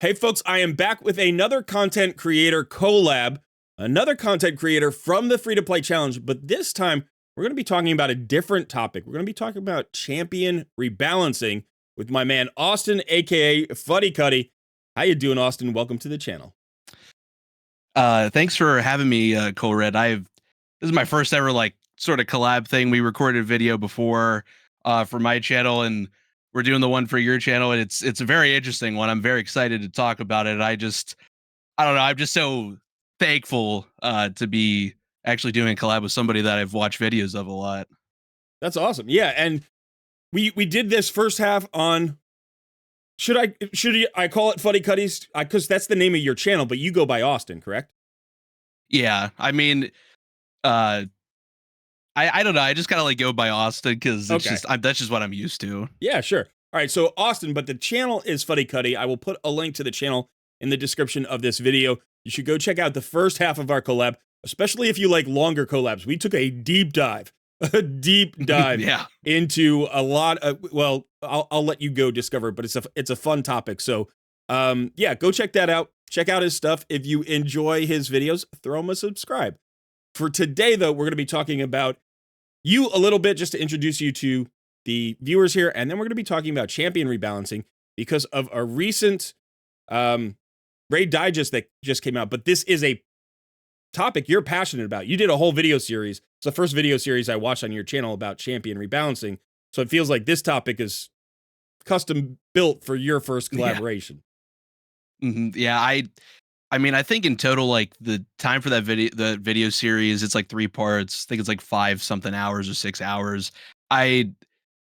Hey folks, I am back with another content creator collab, another content creator from the free-to-play challenge, but this time we're going to be talking about a different topic. We're going to be talking about champion rebalancing with my man Austin, aka Fuddy Cuddy. How you doing, Austin? Welcome to the channel. Thanks for having me, Cole Red. This is my first ever sort of collab thing. We recorded a video before for my channel, and we're doing the one for your channel, and it's a very interesting one. I'm very excited to talk about it. I don't know, I'm just so thankful to be actually doing a collab with somebody that I've watched videos of a lot. That's awesome. Yeah, and we did this first half on should I call it Fuddy Cuddy's? Because that's the name of your channel, but you go by Austin, correct? Yeah, I mean, I don't know. I just kind of go by Austin because it's that's just what I'm used to. Yeah, sure. All right, so Austin, but the channel is Fuddy Cuddy. I will put a link to the channel in the description of this video. You should go check out the first half of our collab, especially if you like longer collabs. We took a deep dive, Yeah. into a lot of, well, I'll let you go discover it, but it's a fun topic. So, yeah, go check that out. Check out his stuff. If you enjoy his videos, throw him a subscribe. For today, though, we're going to be talking about you a little bit just to introduce you to the viewers here, and then we're going to be talking about champion rebalancing because of a recent Raid Digest that just came out. But this is a topic you're passionate about. You did a whole video series. It's the first video series I watched on your channel about champion rebalancing. So it feels like this topic is custom built for your first collaboration. Yeah. Yeah, I mean, I think in total, the time for the video series, it's 3 parts. I think it's 5 something hours or 6 hours. I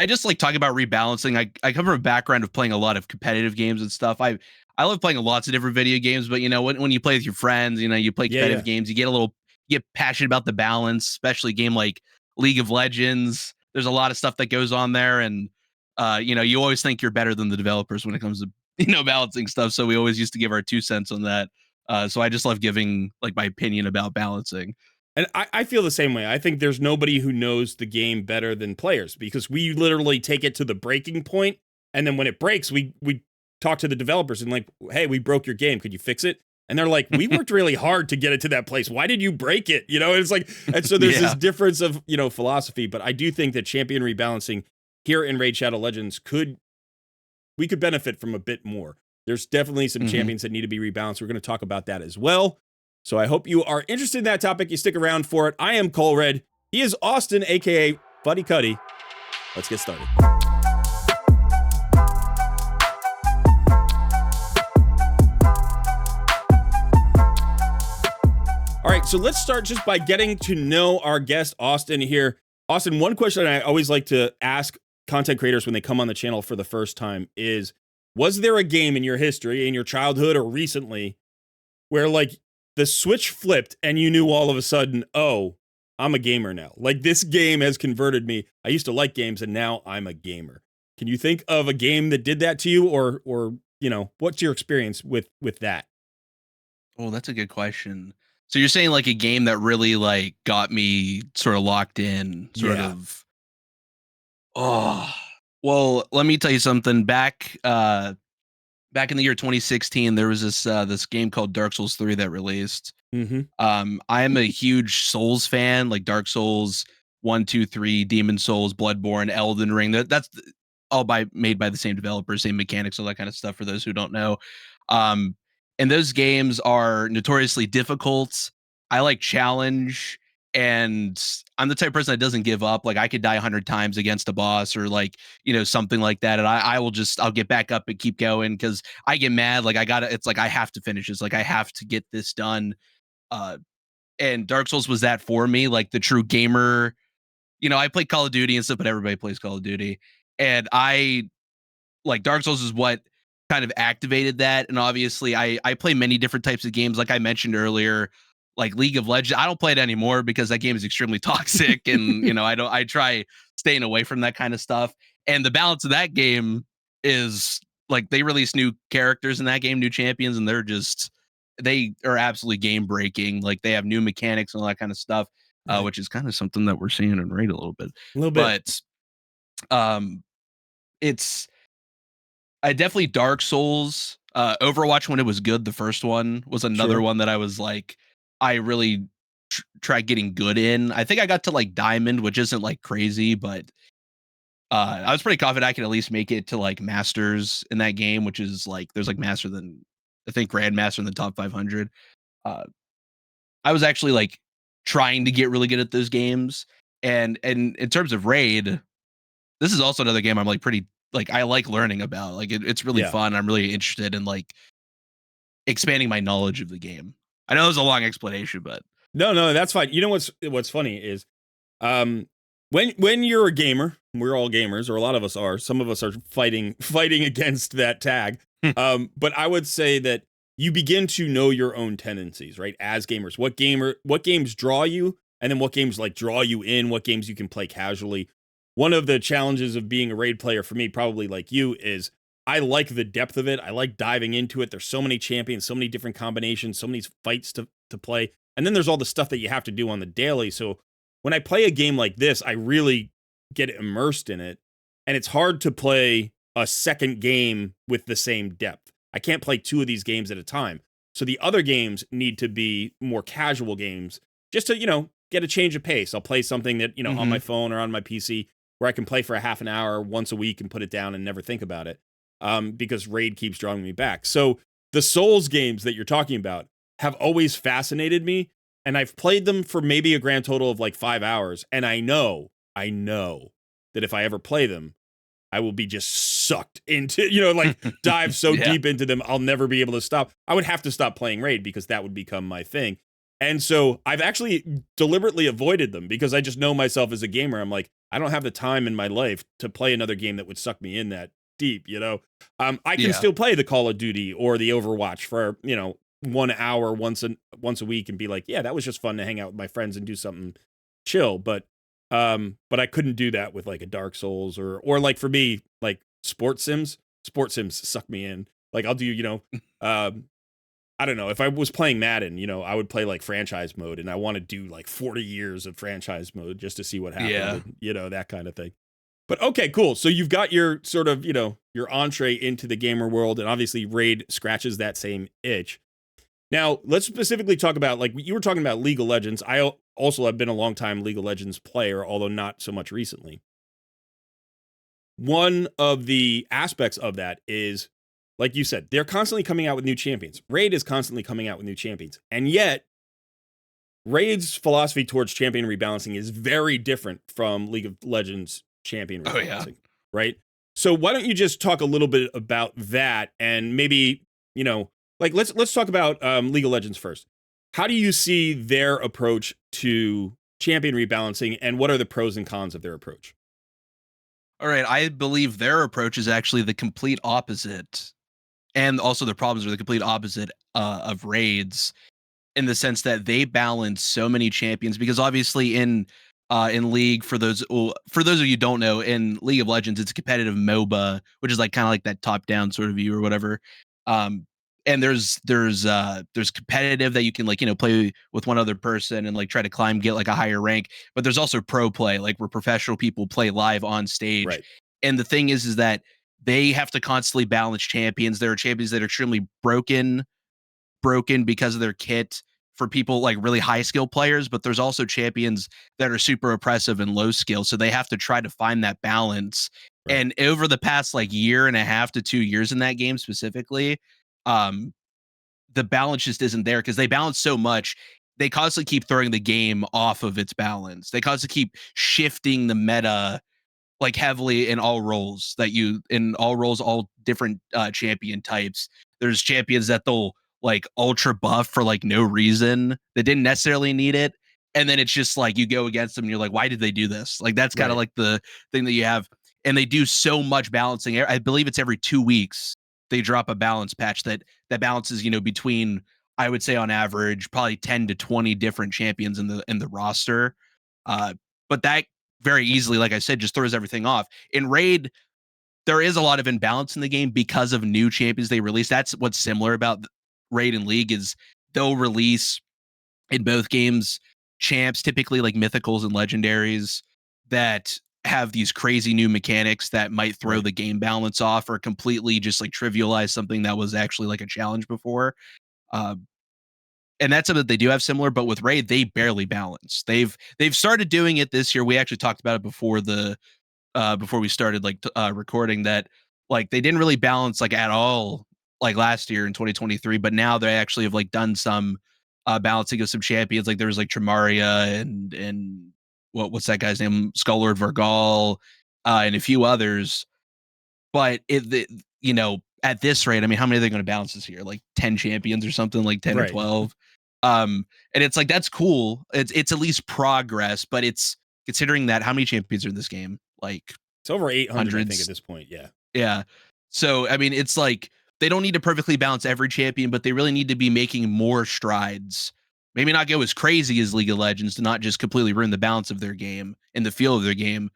just like talking about rebalancing. I come from a background of playing a lot of competitive games and stuff. I love playing lots of different video games, but when you play with your friends, you play competitive games, you get passionate about the balance, especially a game like League of Legends. There's a lot of stuff that goes on there, and you always think you're better than the developers when it comes to balancing stuff. So we always used to give our 2 cents on that. So I just love giving my opinion about balancing. And I feel the same way. I think there's nobody who knows the game better than players because we literally take it to the breaking point, and then when it breaks, we talk to the developers and hey, we broke your game. Could you fix it? And they're like, we worked really hard to get it to that place. Why did you break it? It's and so there's this difference of philosophy. But I do think that champion rebalancing here in Raid Shadow Legends we could benefit from a bit more. There's definitely some champions that need to be rebalanced. We're going to talk about that as well. So I hope you are interested in that topic. You stick around for it. I am Cole Red. He is Austin, aka Fuddy Cuddy. Let's get started. All right, so let's start just by getting to know our guest, Austin, here. Austin, one question I always like to ask content creators when they come on the channel for the first time is, was there a game in your history, in your childhood or recently, where the switch flipped and you knew all of a sudden, oh, I'm a gamer now. This game has converted me. I used to like games and now I'm a gamer. Can you think of a game that did that to you or what's your experience with that? Oh, that's a good question. So you're saying a game that really got me sort of locked in, sort of. Oh, well, let me tell you something. Back in the year 2016, there was this game called Dark Souls 3 that released. I am a huge Souls fan, like Dark Souls 1, 2, 3, Demon Souls, Bloodborne, Elden Ring. That's all made by the same developers, same mechanics, all that kind of stuff. For those who don't know, and those games are notoriously difficult. I like challenge, and I'm the type of person that doesn't give up. I could die 100 times against a boss or something like that, and I'll get back up and keep going because I get mad. I have to finish this. I have to get this done. And Dark Souls was that for me, the true gamer. I play Call of Duty and stuff, but everybody plays Call of Duty, and Dark Souls is what kind of activated that. And obviously I play many different types of games, like I mentioned earlier. League of Legends, I don't play it anymore because that game is extremely toxic, and I try staying away from that kind of stuff. And the balance of that game is they release new characters in that game, new champions, and they are absolutely game breaking. They have new mechanics and all that kind of stuff, which is kind of something that we're seeing in Raid a little bit. But it's I definitely Dark Souls Overwatch when it was good, the first one was another Sure. one that I was like, I really tried getting good in. I think I got to like diamond, which isn't like crazy, but I was pretty confident I could at least make it to like masters in that game, which is like there's like master than I think grandmaster in the top 500. Uh, I was actually like trying to get really good at those games, and in terms of raid, this is also another game I'm like pretty like I like learning about. Like it's really Yeah. fun. I'm really interested in like expanding my knowledge of the game. I know it was a long explanation, but No, that's fine. You know what's funny is um when you're a gamer, we're all gamers, or a lot of us are. Some of us are fighting against that tag. But I would say that you begin to know your own tendencies, right? As gamers, what games draw you, and then what games like draw you in, what games you can play casually. One of the challenges of being a raid player for me, probably like you, is I like the depth of it. I like diving into it. There's so many champions, so many different combinations, so many fights to play. And then there's all the stuff that you have to do on the daily. So when I play a game like this, I really get immersed in it. And it's hard to play a second game with the same depth. I can't play two of these games at a time. So the other games need to be more casual games just to, get a change of pace. I'll play something that, on my phone or on my PC where I can play for a half an hour once a week and put it down and never think about it. Because Raid keeps drawing me back. So the Souls games that you're talking about have always fascinated me, and I've played them for maybe a grand total of like 5 hours, and I know that if I ever play them, I will be just sucked into, like dive so Yeah. deep into them, I'll never be able to stop. I would have to stop playing Raid because that would become my thing. And so I've actually deliberately avoided them because I just know myself as a gamer. I'm like, I don't have the time in my life to play another game that would suck me in that deep, I can Yeah. still play the Call of Duty or the Overwatch for, 1 hour once a week and be like, yeah, that was just fun to hang out with my friends and do something chill. But I couldn't do that with like a Dark Souls or like for me, like sports sims suck me in. Like I'll do, I don't know. If I was playing Madden, I would play like franchise mode and I want to do like 40 years of franchise mode just to see what happened, Yeah. and, that kind of thing. But okay, cool. So you've got your sort of, your entree into the gamer world, and obviously Raid scratches that same itch. Now, let's specifically talk about, like you were talking about League of Legends. I also have been a long time League of Legends player, although not so much recently. One of the aspects of that is, like you said, they're constantly coming out with new champions. Raid is constantly coming out with new champions. And yet, Raid's philosophy towards champion rebalancing is very different from League of Legends champion rebalancing, right? So why don't you just talk a little bit about that, and maybe, like let's talk about League of Legends first. How do you see their approach to champion rebalancing, and what are the pros and cons of their approach? All right. I believe their approach is actually the complete opposite. And also the problems are the complete opposite of raids in the sense that they balance so many champions because obviously in League for those of you who don't know, in League of Legends it's a competitive MOBA, which is like kind of like that top down sort of view or whatever. And there's competitive that you can like play with one other person and like try to climb, get like a higher rank, but there's also pro play, like where professional people play live on stage. Right. And the thing is that they have to constantly balance champions. There are champions that are extremely broken because of their kit for people like really high skill players, but there's also champions that are super oppressive and low skill. So they have to try to find that balance. Right. And over the past like year and a half to 2 years in that game specifically, um, the balance just isn't there because they balance so much. They constantly keep throwing the game off of its balance. They constantly keep shifting the meta like heavily in all roles all different champion types. There's champions that they'll like ultra buff for like no reason. They didn't necessarily need it. And then it's just like you go against them and you're like, why did they do this? Like that's kind of Right. like the thing that you have. And they do so much balancing. I believe it's every 2 weeks they drop a balance patch that balances, between I would say on average probably 10 to 20 different champions in the roster. But that very easily, like I said, just throws everything off. In Raid, there is a lot of imbalance in the game because of new champions they release. That's what's similar about Raid and League is they'll release in both games champs, typically like mythicals and legendaries that have these crazy new mechanics that might throw Right. the game balance off or completely just like trivialize something that was actually like a challenge before. Uh, and that's something that they do have similar, but with Raid, they barely balance. They've started doing it this year. We actually talked about it before we started like recording that like they didn't really balance like at all like last year in 2023, but now they actually have like done some balancing of some champions. Like there was like Tremaria and what's that guy's name? Skullord Vargal, and a few others. But at this rate, I mean, how many are they going to balance this year? Like 10 champions or something, like 10 or Right. 12. And it's like that's cool. It's at least progress, but it's considering that how many champions are in this game? Like It's over 800, I think, at hundreds. this point. Yeah. Yeah. So I mean, it's like they don't need to perfectly balance every champion, but they really need to be making more strides. Maybe not go as crazy as League of Legends to not just completely ruin the balance of their game and the feel of their game,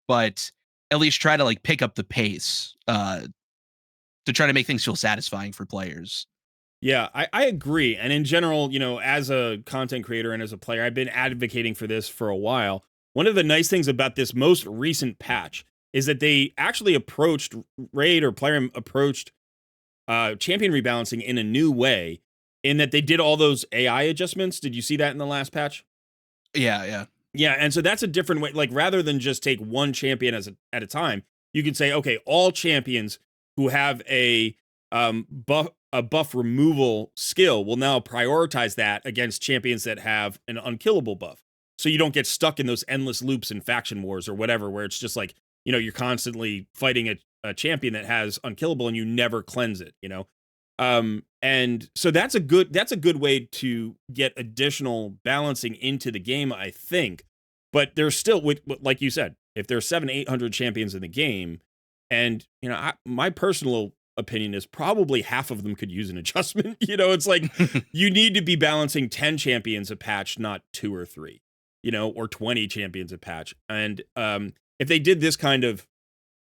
but at least try to like pick up the pace to try to make things feel satisfying for players. Yeah, I agree. And in general, as a content creator and as a player, I've been advocating for this for a while. One of the nice things about this most recent patch is that they actually approached Raid or PLARIUM approached champion rebalancing in a new way, in that they did all those AI adjustments. Did you see that in the last patch? Yeah, yeah. Yeah, and so that's a different way. Like rather than just take one champion at a time, you can say, okay, all champions who have a buff removal skill will now prioritize that against champions that have an unkillable buff. So you don't get stuck in those endless loops in faction wars or whatever, where it's just like, you're constantly fighting a champion that has unkillable and you never cleanse it. And so that's a good way to get additional balancing into the game, I think. But there's still, like you said, if there's 800 champions in the game, and my personal opinion is probably half of them could use an adjustment. It's like you need to be balancing 10 champions a patch, not 2 or 3, or 20 champions a patch. And if they did this kind of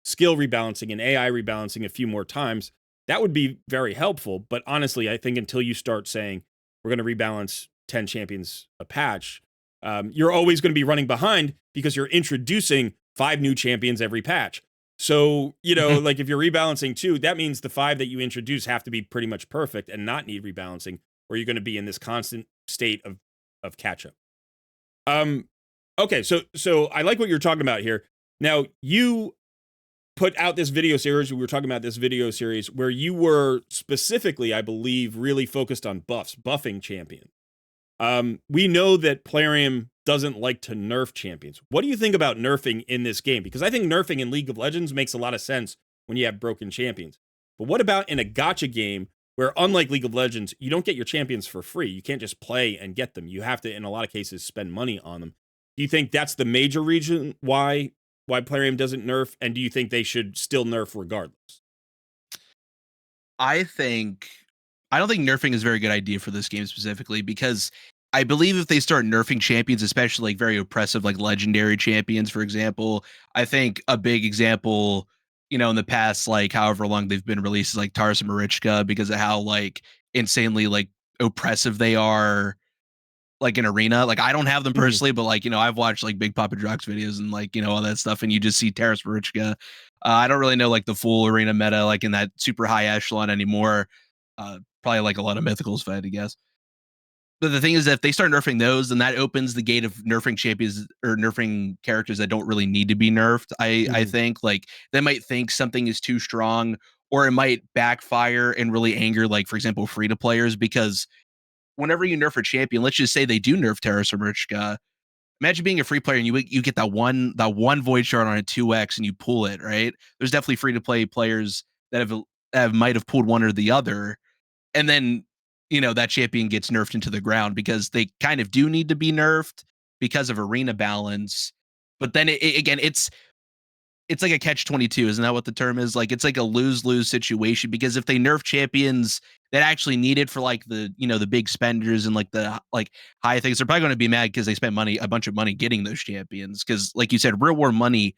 skill rebalancing and AI rebalancing a few more times, that would be very helpful. But honestly, I think until you start saying we're going to rebalance 10 champions a patch, you're always going to be running behind because you're introducing 5 new champions every patch. So, like if you're rebalancing 2, that means the 5 that you introduce have to be pretty much perfect and not need rebalancing, or you're going to be in this constant state of catch up. Okay, so I like what you're talking about here. Now, you put out this video series. We were talking about this video series where you were specifically, I believe, really focused on buffing champions. We know that PLARIUM doesn't like to nerf champions. What do you think about nerfing in this game? Because I think nerfing in League of Legends makes a lot of sense when you have broken champions. But what about in a gacha game where, unlike League of Legends, you don't get your champions for free? You can't just play and get them. You have to, in a lot of cases, spend money on them. Do you think that's the major reason why PLARIUM doesn't nerf? And do you think they should still nerf regardless? I don't think nerfing is a very good idea for this game specifically, because I believe if they start nerfing champions, especially like very oppressive, like legendary champions, for example, I think a big example, in the past, like however long they've been released, is like Taras and Marichka, because of how like insanely like oppressive they are, like in arena. Like I don't have them personally, but like, I've watched like Big Papa Drox videos and like, all that stuff. And you just see Taras Marichka. I don't really know like the full arena meta, like in that super high echelon anymore. Probably like a lot of mythicals, if I had to guess. But the thing is that if they start nerfing those, then that opens the gate of nerfing champions or nerfing characters that don't really need to be nerfed. I think like they might think something is too strong, or it might backfire and really anger, like for example, free to players, because whenever you nerf a champion, let's just say they do nerf Taras or Marichka. Imagine being a free player and you get that one void shard on a 2x and you pull it, right? There's definitely free to play players that might have pulled one or the other, and then that champion gets nerfed into the ground because they kind of do need to be nerfed because of arena balance. But then again, it's like a catch-22, isn't that what the term is? Like it's like a lose-lose situation, because if they nerf champions that actually need it for like the the big spenders and like the like high things, they're probably going to be mad because they spent a bunch of money getting those champions, because like you said, real world money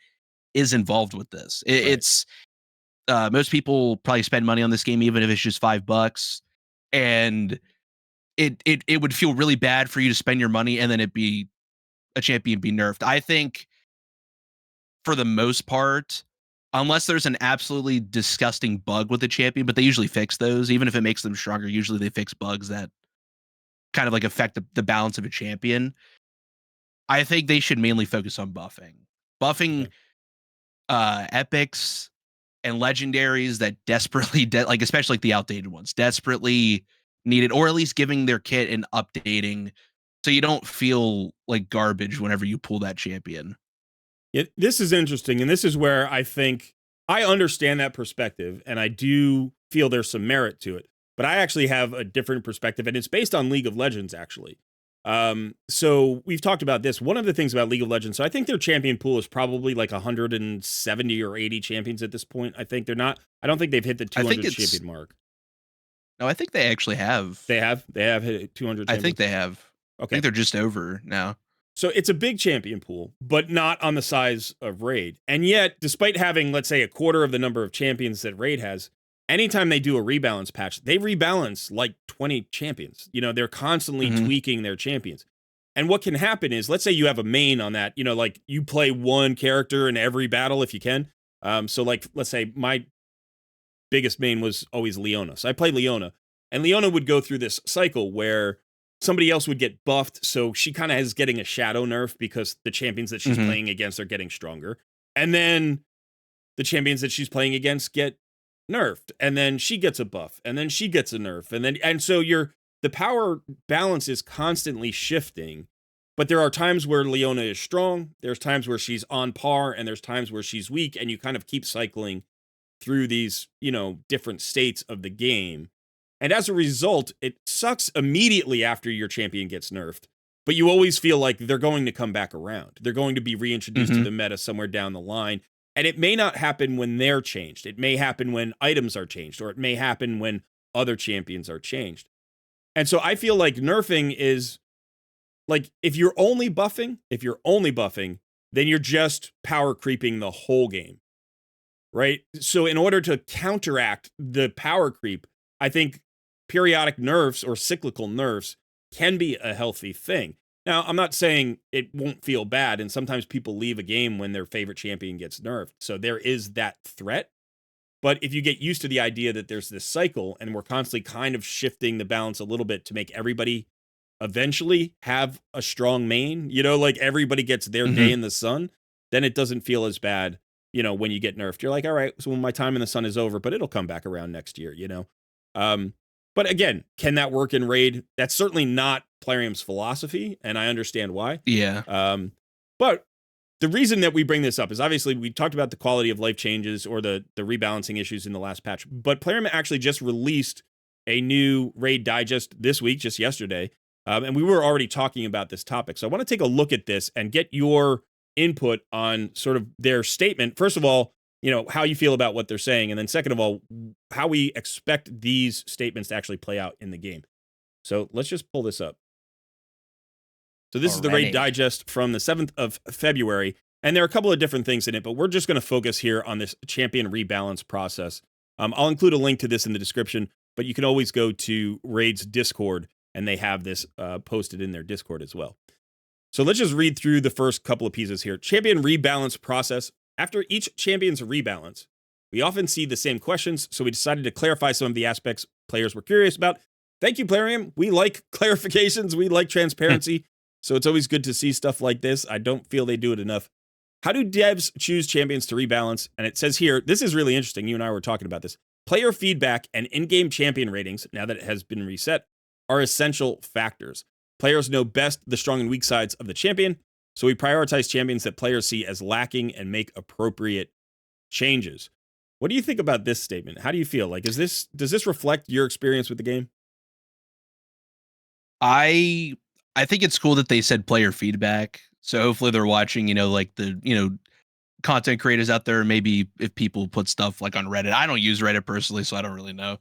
is involved with this. Right. It's most people probably spend money on this game even if it's just $5, and it would feel really bad for you to spend your money and then a champion be nerfed. I think for the most part, unless there's an absolutely disgusting bug with the champion, but they usually fix those. Even if it makes them stronger, usually they fix bugs that kind of like affect the balance of a champion. I think they should mainly focus on buffing. Buffing Okay. epics and legendaries that desperately, like especially like the outdated ones, desperately needed, or at least giving their kit and updating so you don't feel like garbage whenever you pull that champion. This is interesting, and this is where I think I understand that perspective, and I do feel there's some merit to it. But I actually have a different perspective, and it's based on League of Legends, actually. So we've talked about this. One of the things about League of Legends, so I think their champion pool is probably like 170 or 80 champions at this point. I think they're not. I don't think they've hit the 200 champion mark. No, I think they actually have. They have hit 200. I think they have. Okay. I think they're just over now. So it's a big champion pool, but not on the size of Raid. And yet, despite having, let's say, a quarter of the number of champions that Raid has, anytime they do a rebalance patch, they rebalance like 20 champions. You know, they're constantly tweaking their champions. And what can happen is, let's say you have a main on that, you know, like you play one character in every battle if you can. So like, let's say my biggest main was always Leona. So I played Leona, and Leona would go through this cycle where somebody else would get buffed, so she kind of is getting a shadow nerf because the champions that she's playing against are getting stronger. And then the champions that she's playing against get nerfed, and then she gets a buff, and then she gets a nerf, and so the power balance is constantly shifting. But there are times where Leona is strong, there's times where she's on par, and there's times where she's weak, and you kind of keep cycling through these, you know, different states of the game. And as a result, it sucks immediately after your champion gets nerfed, but you always feel like they're going to come back around. They're going to be reintroduced to the meta somewhere down the line. And it may not happen when they're changed. It may happen when items are changed, or it may happen when other champions are changed. And so I feel like nerfing is like, if you're only buffing, then you're just power creeping the whole game, right? So in order to counteract the power creep, I think periodic nerfs or cyclical nerfs can be a healthy thing. Now, I'm not saying it won't feel bad, and sometimes people leave a game when their favorite champion gets nerfed. So there is that threat. But if you get used to the idea that there's this cycle, and we're constantly kind of shifting the balance a little bit to make everybody eventually have a strong main, you know, like everybody gets their day in the sun, then it doesn't feel as bad, you know, when you get nerfed. You're like, all right, so when my time in the sun is over, but it'll come back around next year, you know? But again, can that work in Raid? That's certainly not Plarium's philosophy, and I understand why. Yeah. But the reason that we bring this up is obviously we talked about the quality of life changes or the rebalancing issues in the last patch, but Plarium actually just released a new Raid digest this week, just yesterday, and we were already talking about this topic. So I want to take a look at this and get your input on sort of their statement. First of all, you know, how you feel about what they're saying, and then second of all, how we expect these statements to actually play out in the game. So let's just pull this up. So this is the Raid Digest from the 7th of February, and there are a couple of different things in it, but we're just going to focus here on this champion rebalance process. I'll include a link to this in the description, but you can always go to Raid's Discord, and they have this posted in their Discord as well. So let's just read through the first couple of pieces here. Champion rebalance process. After each champion's rebalance, we often see the same questions, so we decided to clarify some of the aspects players were curious about. Thank you, Plarium. We like clarifications. We like transparency. So it's always good to see stuff like this. I don't feel they do it enough. How do devs choose champions to rebalance? And it says here, this is really interesting. You and I were talking about this. Player feedback and in-game champion ratings, now that it has been reset, are essential factors. Players know best the strong and weak sides of the champion, so we prioritize champions that players see as lacking and make appropriate changes. What do you think about this statement? How do you feel? Like, does this reflect your experience with the game? I think it's cool that they said player feedback. So hopefully they're watching, you know, like the, you know, content creators out there. Maybe if people put stuff like on Reddit. I don't use Reddit personally, so I don't really know.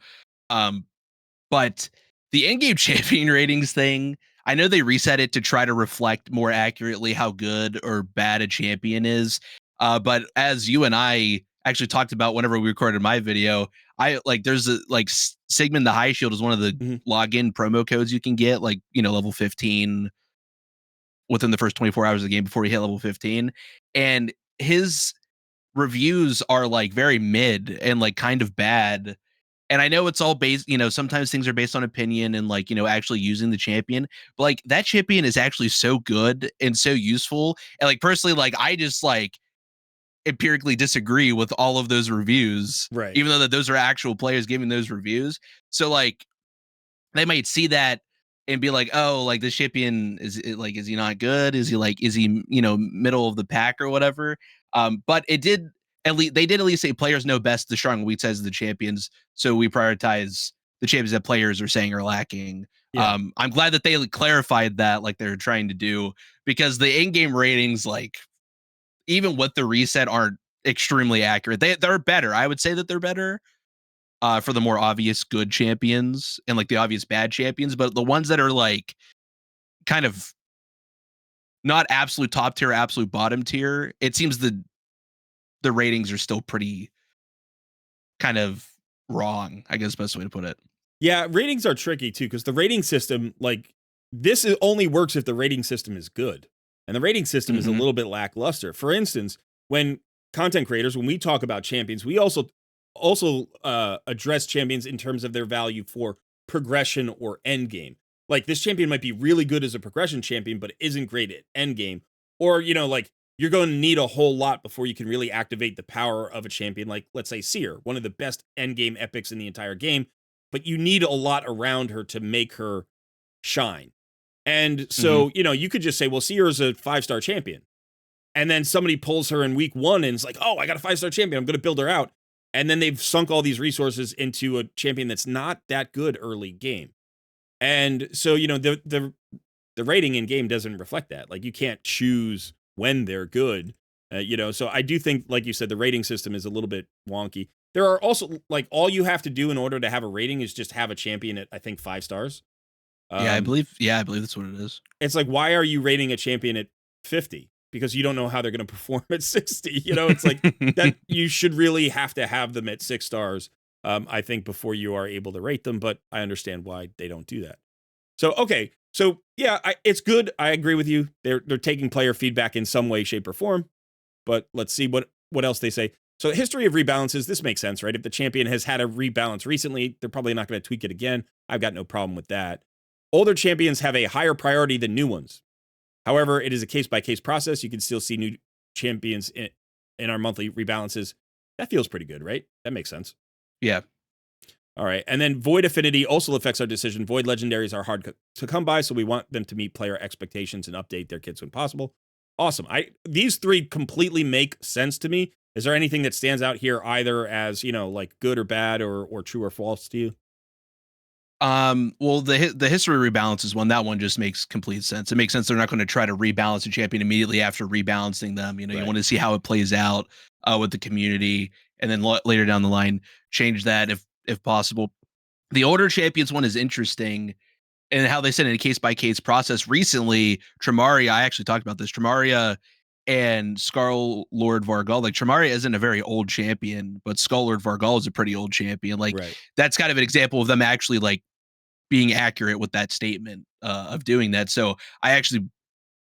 But the in-game champion ratings thing, I know they reset it to try to reflect more accurately how good or bad a champion is. But as you and I actually talked about whenever we recorded my video, I like there's a like Sigmund the High Shield is one of the login promo codes you can get, like, you know, level 15 within the first 24 hours of the game before you hit level 15. And his reviews are like very mid and like kind of bad. And I know it's all based, sometimes things are based on opinion and like, actually using the champion. But like that champion is actually so good and so useful. And like personally, like I just like empirically disagree with all of those reviews, Right. even though that those are actual players giving those reviews. So like they might see that and be like, oh, like this champion is he not good? Is he middle of the pack or whatever? But it did they did at least say players know best the strong and weak sides of the champions, so we prioritize the champions that players are saying are lacking. Yeah. I'm glad that they clarified that, like they're trying to do, because the in-game ratings, like even with the reset, aren't extremely accurate. They're better. I would say that they're better for the more obvious good champions and like the obvious bad champions, but the ones that are like kind of not absolute top tier, absolute bottom tier, it seems the ratings are still pretty kind of wrong, I guess, best way to put it. Yeah, ratings are tricky too, because the rating system, like only works if the rating system is good. And the rating system is a little bit lackluster. For instance, when content creators, when we talk about champions, we also address champions in terms of their value for progression or end game. Like this champion might be really good as a progression champion, but isn't great at end game. Or, like you're going to need a whole lot before you can really activate the power of a champion. Like let's say Seer, one of the best end game epics in the entire game, but you need a lot around her to make her shine. And so, you could just say, well, Seer is a 5-star champion. And then somebody pulls her in week 1 and it's like, oh, I got a 5-star champion. I'm going to build her out. And then they've sunk all these resources into a champion that's not that good early game. And so, the rating in game doesn't reflect that. Like you can't choose when they're good, so I do think, like you said, the rating system is a little bit wonky. There are also like all you have to do in order to have a rating is just have a champion at, I think, 5 stars. I believe that's what it is. It's like, why are you rating a champion at 50? Because you don't know how they're going to perform at 60. It's like that you should really have to have them at 6 stars, I think, before you are able to rate them. But I understand why they don't do that. So, okay. So, yeah, it's good. I agree with you. They're taking player feedback in some way, shape, or form. But let's see what else they say. So, history of rebalances, this makes sense, right? If the champion has had a rebalance recently, they're probably not going to tweak it again. I've got no problem with that. Older champions have a higher priority than new ones. However, it is a case-by-case process. You can still see new champions in our monthly rebalances. That feels pretty good, right? That makes sense. Yeah. All right. And then Void Affinity also affects our decision. Void Legendaries are hard to come by, so we want them to meet player expectations and update their kits when possible. Awesome. These 3 completely make sense to me. Is there anything that stands out here either as, like good or bad or true or false to you? Well, the history rebalances one, that one just makes complete sense. It makes sense they're not going to try to rebalance a champion immediately after rebalancing them. You want to see how it plays out with the community, and then later down the line change that if possible. The older champions one is interesting, and how they said in a case by case process. Recently, Tremaria, I actually talked about this. Tremaria and Skull Lord Vargal. Like Tremaria isn't a very old champion, but Skull Lord Vargal is a pretty old champion. Like that's kind of an example of them actually like being accurate with that statement of doing that. So I actually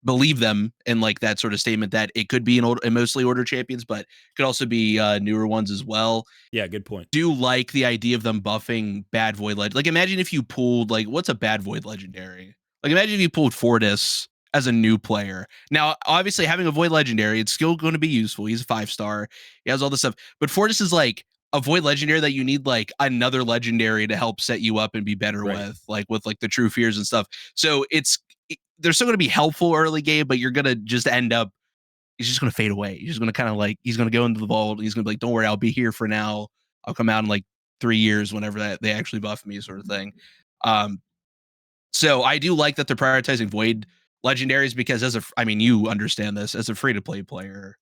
believe them in like that sort of statement that it could be mostly older champions, but could also be newer ones as well. Yeah, good point. Do like the idea of them buffing bad void like imagine if you pulled like what's a bad void legendary? Like imagine if you pulled Fortis as a new player. Now, obviously having a void legendary, it's still going to be useful. He's a 5-star. He has all this stuff. But Fortis is like a void legendary that you need like another legendary to help set you up and be better with like the true fears and stuff. So they're still going to be helpful early game, but you're going to just end up, he's just going to fade away. He's just going to kind of like, he's going to go into the vault. He's going to be like, don't worry, I'll be here for now. I'll come out in like 3 years whenever they actually buff me, sort of thing. So I do like that they're prioritizing void legendaries, because you understand this as a free to play player.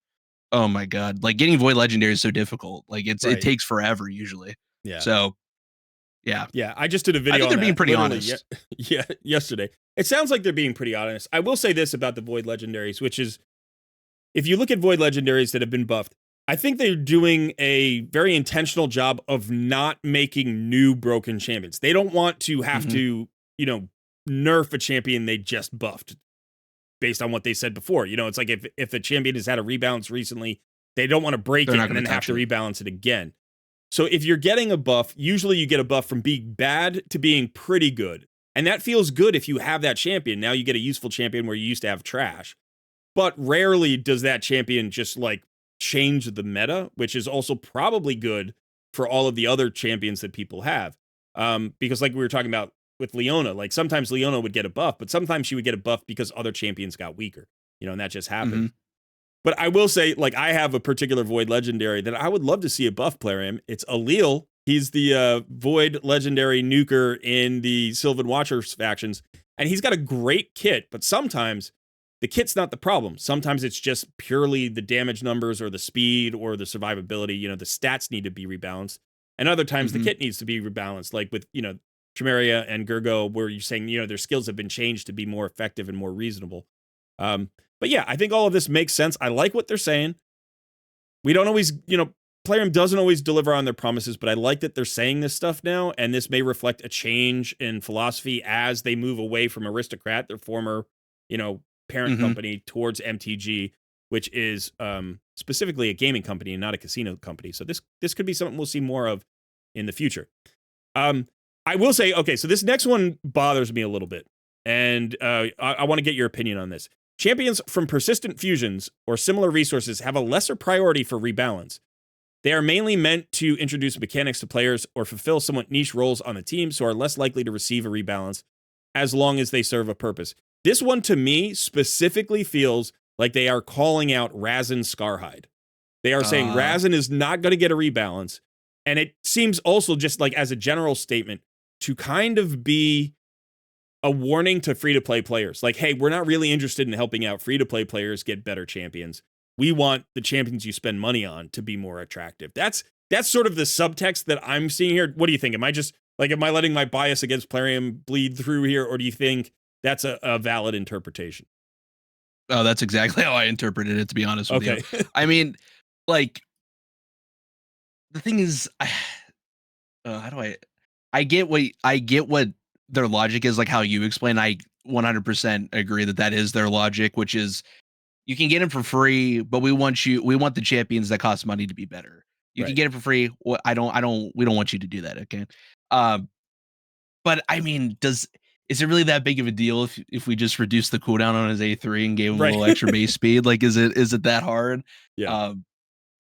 Oh my God. Like getting void legendary is so difficult. Like it takes forever usually. Yeah. So yeah. Yeah. I just did a video. I think they're being pretty honest. Yesterday. It sounds like they're being pretty honest. I will say this about the void legendaries, which is if you look at void legendaries that have been buffed, I think they're doing a very intentional job of not making new broken champions. They don't want to have to, nerf a champion they just buffed based on what they said before. It's like if a champion has had a rebalance recently, They don't want to break They're it not and then gonna have to touch it. rebalance it again. So if you're getting a buff, usually you get a buff from being bad to being pretty good. And that feels good if you have that champion. Now you get a useful champion where you used to have trash. But rarely does that champion just like change the meta, which is also probably good for all of the other champions that people have. Because like we were talking about with Leona, like sometimes Leona would get a buff, but sometimes she would get a buff because other champions got weaker, and that just happened. Mhm. But I will say, like, I have a particular Void legendary that I would love to see a buff PLARIUM. It's Allele. He's the Void legendary nuker in the Sylvan Watchers factions, and he's got a great kit, but sometimes the kit's not the problem. Sometimes it's just purely the damage numbers or the speed or the survivability. The stats need to be rebalanced. And other times the kit needs to be rebalanced, like with, Chimeria and Gergo, where you're saying, their skills have been changed to be more effective and more reasonable. But yeah, I think all of this makes sense. I like what they're saying. We don't always, PLARIUM doesn't always deliver on their promises, but I like that they're saying this stuff now, and this may reflect a change in philosophy as they move away from Aristocrat, their former, parent company, towards MTG, which is specifically a gaming company and not a casino company. So this could be something we'll see more of in the future. I will say, okay, so this next one bothers me a little bit, and I want to get your opinion on this. Champions from persistent fusions or similar resources have a lesser priority for rebalance. They are mainly meant to introduce mechanics to players or fulfill somewhat niche roles on the team, so are less likely to receive a rebalance as long as they serve a purpose. This one, to me, specifically feels like they are calling out Razin Scarhide. They are saying Razin is not going to get a rebalance, and it seems also just like as a general statement to kind of be a warning to free-to-play players. Like, hey, we're not really interested in helping out free-to-play players get better champions. We want the champions you spend money on to be more attractive. That's sort of the subtext that I'm seeing here. What do you think? Am I letting my bias against PLARIUM bleed through here, or do you think that's a valid interpretation? Oh, that's exactly how I interpreted it, to be honest with you. I mean, like, the thing is, how do I get what their logic is, like how you explain. I 100% agree that is their logic, which is you can get them for free, but we want the champions that cost money to be better. You can get it for free. We don't want you to do that. Okay. But I mean, is it really that big of a deal if we just reduce the cooldown on his A3 and gave him a little extra base speed? Like, is it that hard? Yeah.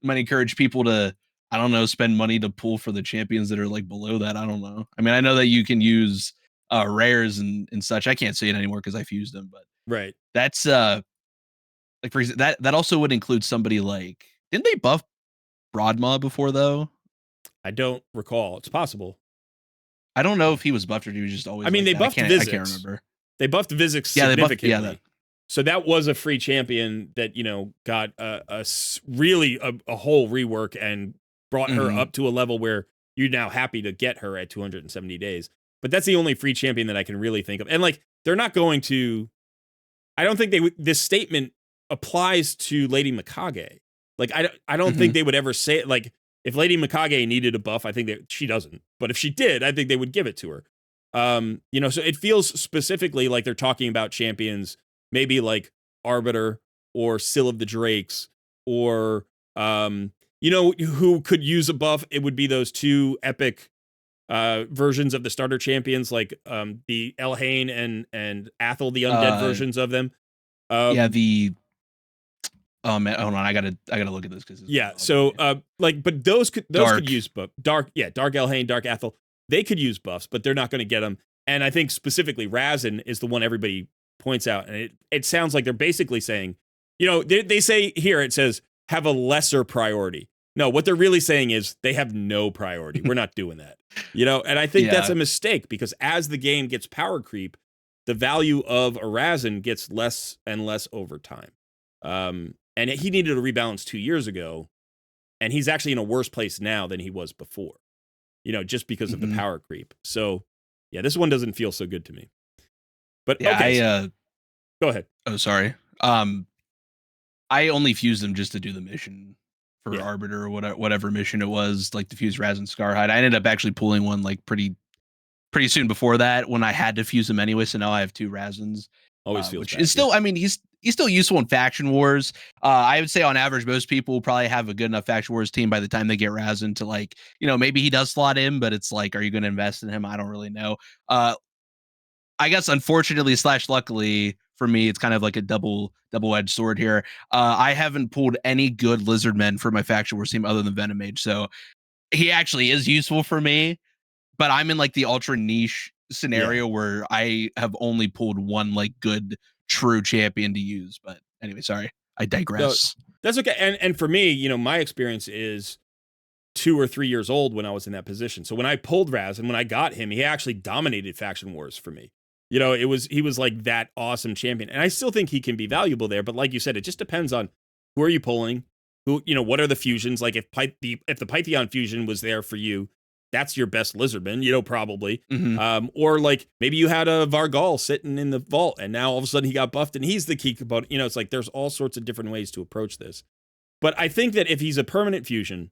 Might encourage people to, I don't know, spend money to pull for the champions that are like below that. I don't know. I mean, I know that you can use rares and such. I can't say it anymore because I fused them, but that's like, for example, that also would include somebody like, didn't they buff Broadmaw before though? I don't recall. It's possible. I don't know if he was buffed or he was just always. I mean, like they buffed Vizix. I can't remember. They buffed Vizix significantly. So that was a free champion that got really a whole rework and brought her up to a level where you're now happy to get her at 270 days. But that's the only free champion that I can really think of. And like, they're not going to. I don't think this statement applies to Lady Mikage. Like, I don't think they would ever say it. Like, if Lady Mikage needed a buff, I think that she doesn't. But if she did, I think they would give it to her. So it feels specifically like they're talking about champions, maybe like Arbiter or Sill of the Drakes, or who could use a buff. It would be those two epic versions of the starter champions, like the Elhain and Athel, the undead versions of them. Oh man, hold on, I gotta look at this because but those could use buff. Dark Elhain, Dark Athel, they could use buffs, but they're not going to get them. And I think specifically Razin is the one everybody points out, and it sounds like they're basically saying, they say here, it says have a lesser priority. No, what they're really saying is they have no priority. We're not doing that. And I think that's a mistake, because as the game gets power creep, the value of a Razin gets less and less over time. And he needed a rebalance 2 years ago, and he's actually in a worse place now than he was before, just because of the power creep. So, yeah, this one doesn't feel so good to me. But okay, go ahead. Oh, sorry. I only fused them just to do the mission for Arbiter or whatever mission it was, like to fuse Razin Scarhide. I ended up actually pulling one like pretty soon before that when I had to fuse them anyway. So now I have two Razins. Always feels Which bad. is still, I mean, he's still useful in faction wars. I would say on average, most people probably have a good enough faction wars team by the time they get Razin to like, maybe he does slot in, but it's like, are you going to invest in him? I don't really know. I guess unfortunately / luckily for me, it's kind of like a double-edged sword here. I haven't pulled any good Lizardmen for my faction wars team other than Venom Mage, so he actually is useful for me. But I'm in like the ultra niche scenario where I have only pulled one like good true champion to use. But anyway, sorry, I No, digress. that's okay. And for me, my experience is 2 or 3 years old when I was in that position. So when I pulled Raz and when I got him, he actually dominated faction wars for me. He was like that awesome champion. And I still think he can be valuable there, but like you said, it just depends on who are you pulling? What are the fusions? Like if the Pytheon fusion was there for you, that's your best Lizardman, probably. Mm-hmm. Or like maybe you had a Vargal sitting in the vault and now all of a sudden he got buffed and he's the key component. It's like there's all sorts of different ways to approach this. But I think that if he's a permanent fusion,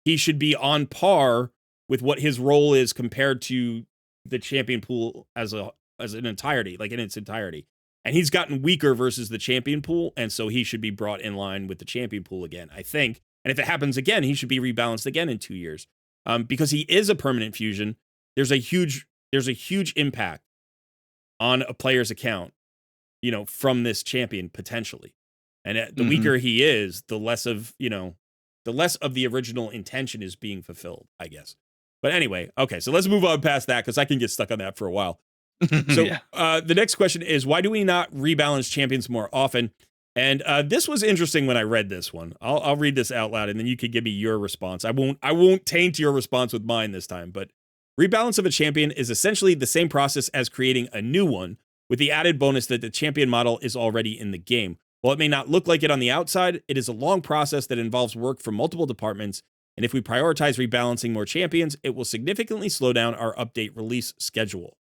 he should be on par with what his role is compared to the champion pool as an entirety, like in its entirety. And he's gotten weaker versus the champion pool, and so he should be brought in line with the champion pool again, I think. And if it happens again, he should be rebalanced again in 2 years. Because he is a permanent fusion, there's a huge impact on a player's account, from this champion potentially. And the weaker he is, the less of the original intention is being fulfilled, I guess. But anyway, okay, so let's move on past that because I can get stuck on that for a while. So the next question is, why do we not rebalance champions more often? And this was interesting when I read this one. I'll read this out loud, and then you can give me your response. I won't taint your response with mine this time. But rebalance of a champion is essentially the same process as creating a new one, with the added bonus that the champion model is already in the game. While it may not look like it on the outside, it is a long process that involves work from multiple departments. And if we prioritize rebalancing more champions, it will significantly slow down our update release schedule.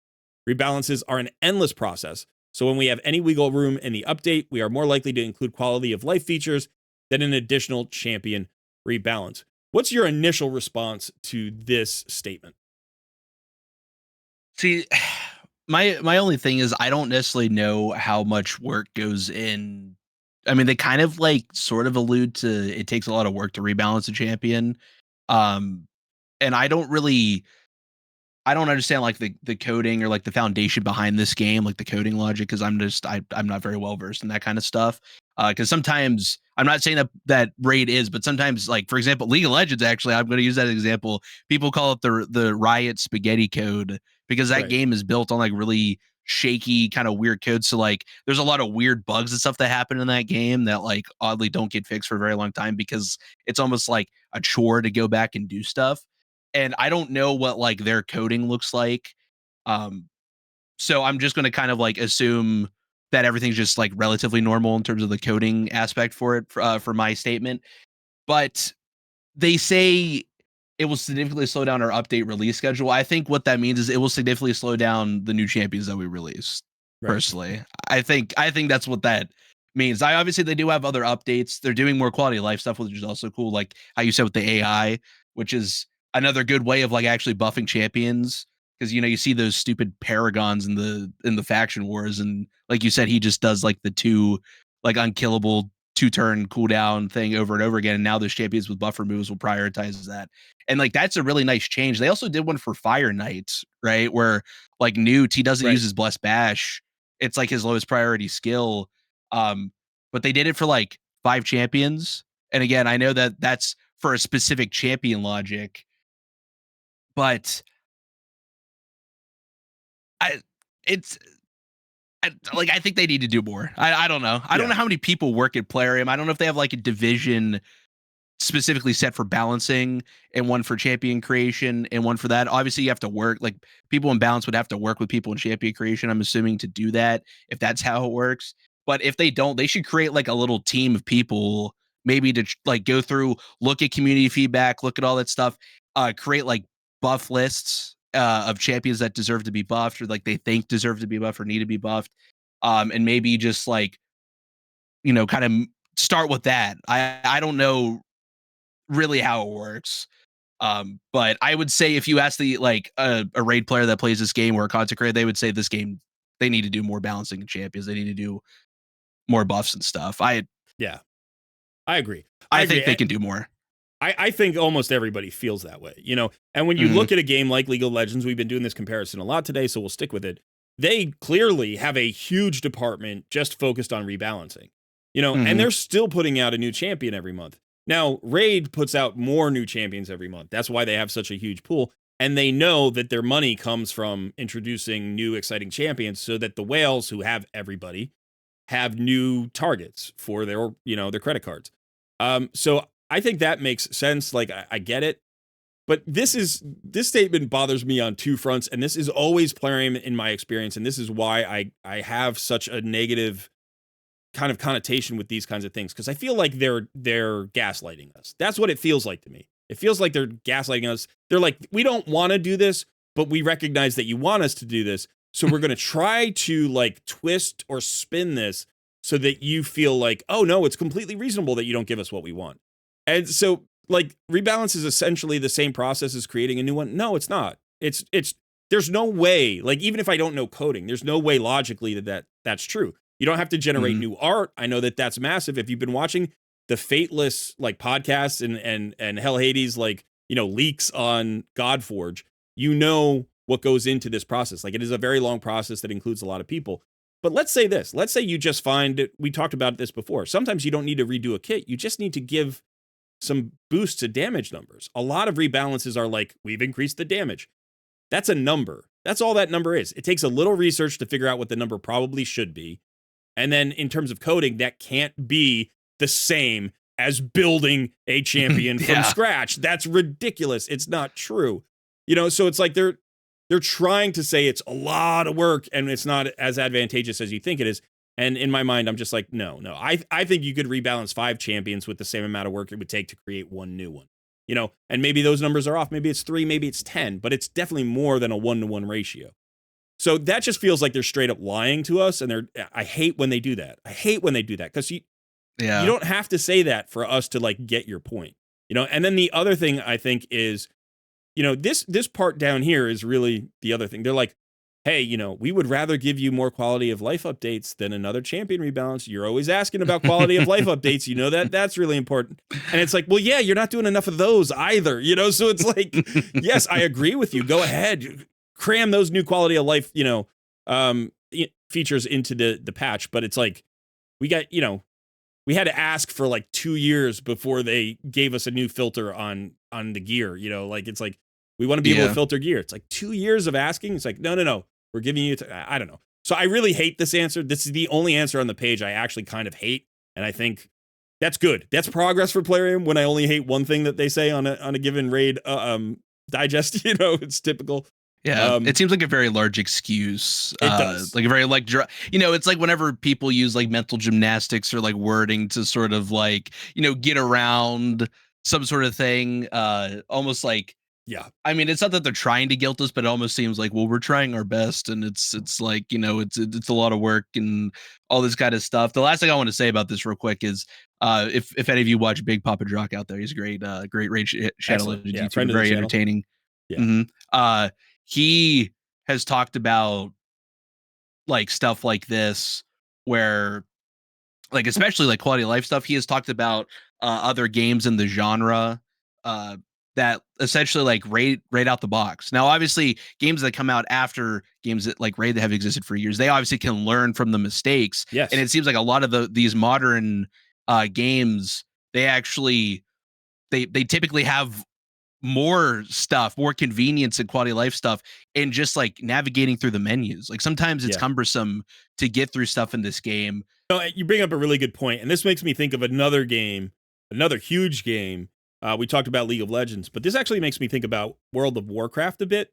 Rebalances are an endless process, so when we have any wiggle room in the update, we are more likely to include quality of life features than an additional champion rebalance. What's your initial response to this statement? See, my only thing is I don't necessarily know how much work goes in. I mean, they kind of like sort of allude to it takes a lot of work to rebalance a champion. Um, and I don't understand like the coding or like the foundation behind this game, like the coding logic, because I'm not very well versed in that kind of stuff. Because sometimes I'm not saying that raid is, but sometimes like for example, League of Legends, actually, I'm going to use that example. People call it the Riot spaghetti code because that game is built on like really shaky kind of weird code. So like there's a lot of weird bugs and stuff that happen in that game that like oddly don't get fixed for a very long time because it's almost like a chore to go back and do stuff. And I don't know what like their coding looks like. Um, so I'm just going to kind of like assume that everything's just like relatively normal in terms of the coding aspect for it for my statement. But they say it will significantly slow down our update release schedule. I think what that means is it will significantly slow down the new champions that we release. Right. Personally, I think that's what that means. Obviously they do have other updates. They're doing more quality of life stuff, which is also cool. Like how you said with the AI, which is another good way of like actually buffing champions. Because you see those stupid paragons in the faction wars, and like you said, he just does like the two like unkillable 2-turn cooldown thing over and over again. And now those champions with buffer moves will prioritize that. And like that's a really nice change. They also did one for Fire Knight, right? Where like Newt, he doesn't use his Blessed Bash. It's like his lowest priority skill. But they did it for like 5 champions. And again, I know that that's for a specific champion logic, but I it's I think they need to do more. I don't know. I don't know how many people work at PLARIUM. I don't know if they have like a division specifically set for balancing and one for champion creation and one for that. Obviously, you have to work like people in balance would have to work with people in champion creation. I'm assuming to do that if that's how it works. But if they don't, they should create like a little team of people, maybe to like go through, look at community feedback, look at all that stuff, create like buff lists of champions that deserve to be buffed or like they think deserve to be buffed or need to be buffed, and maybe just like kind of start with that. I don't know really how it works. But I would say if you ask the like a raid player that plays this game or a content creator, they would say this game they need to do more balancing in champions. They need to do more buffs and stuff. I agree. think they can do more. I think almost everybody feels that way, you know. And when you look at a game like League of Legends, we've been doing this comparison a lot today, so we'll stick with it. They clearly have a huge department just focused on rebalancing, you know, and they're still putting out a new champion every month. Now, Raid puts out more new champions every month. That's why they have such a huge pool. And they know that their money comes from introducing new exciting champions so that the whales who have everybody have new targets for their, you know, their credit cards. So I think that makes sense. Like, I get it. But this statement bothers me on two fronts. And this is always Plarium in my experience. And this is why I have such a negative kind of connotation with these kinds of things. Because I feel like they're gaslighting us. That's what it feels like to me. It feels like they're gaslighting us. They're like, we don't want to do this, but we recognize that you want us to do this. So we're going to try to like twist or spin this so that you feel like, oh no, it's completely reasonable that you don't give us what we want. And so like rebalance is essentially the same process as creating a new one. No, it's not. It's there's no way, like even if I don't know coding, there's no way logically that's true. You don't have to generate new art. I know that that's massive. If you've been watching the Fateless like podcasts and Hell Hades like, you know, leaks on Godforge, you know what goes into this process. Like it is a very long process that includes a lot of people. But let's say this. Let's say you just find it. We talked about this before. Sometimes you don't need to redo a kit. You just need to give some boosts to damage numbers. A lot of rebalances are like, we've increased the damage. That's a number. That's all that number is. It takes a little research to figure out what the number probably should be. And then in terms of coding, that can't be the same as building a champion from scratch. That's ridiculous. It's not true. You know, so it's like they're trying to say it's a lot of work and it's not as advantageous as you think it is. And in my mind, I'm just like, no. I think you could rebalance 5 champions with the same amount of work it would take to create one new one. You know, and maybe those numbers are off. Maybe it's 3, maybe it's 10, but it's definitely more than a 1-to-1 ratio. So that just feels like they're straight up lying to us. And I hate when they do that. I hate when they do that because you don't have to say that for us to like get your point, you know? And then the other thing I think is, you know, this part down here is really the other thing. They're like, hey, you know, we would rather give you more quality of life updates than another champion rebalance. You're always asking about quality of life updates. You know that's really important. And it's like, well, yeah, you're not doing enough of those either, you know? So it's like, yes, I agree with you. Go ahead, cram those new quality of life, you know, features into the patch. But it's like, we got, you know, we had to ask for like 2 years before they gave us a new filter on the gear, you know, like, it's like, we want to be able to filter gear. It's like 2 years of asking. It's like, no. We're giving you, I don't know. So I really hate this answer. This is the only answer on the page I actually kind of hate. And I think that's good. That's progress for Plarium when I only hate one thing that they say on a given raid digest, you know, it's typical. Yeah, it seems like a very large excuse. It does. Like a very like, you know, it's like whenever people use like mental gymnastics or like wording to sort of like, you know, get around some sort of thing, almost like, yeah. I mean, it's not that they're trying to guilt us, but it almost seems like, well, we're trying our best, and it's like, you know, it's a lot of work and all this kind of stuff. The last thing I want to say about this real quick is, if any of you watch Big Papa Drock out there, he's a great Raid Shadow Legends YouTuber, very entertaining. Yeah. He has talked about like stuff like this, where like especially like quality of life stuff. He has talked about other games in the genre that essentially like raid out the box. Now, obviously, games that come out after games that like Raid that have existed for years, they obviously can learn from the mistakes. Yes. And it seems like a lot of these modern games, they actually they typically have more stuff, more convenience and quality of life stuff, and just like navigating through the menus. Like sometimes it's cumbersome to get through stuff in this game. No, you bring up a really good point, and this makes me think of another game, another huge game. We talked about League of Legends, but this actually makes me think about World of Warcraft a bit.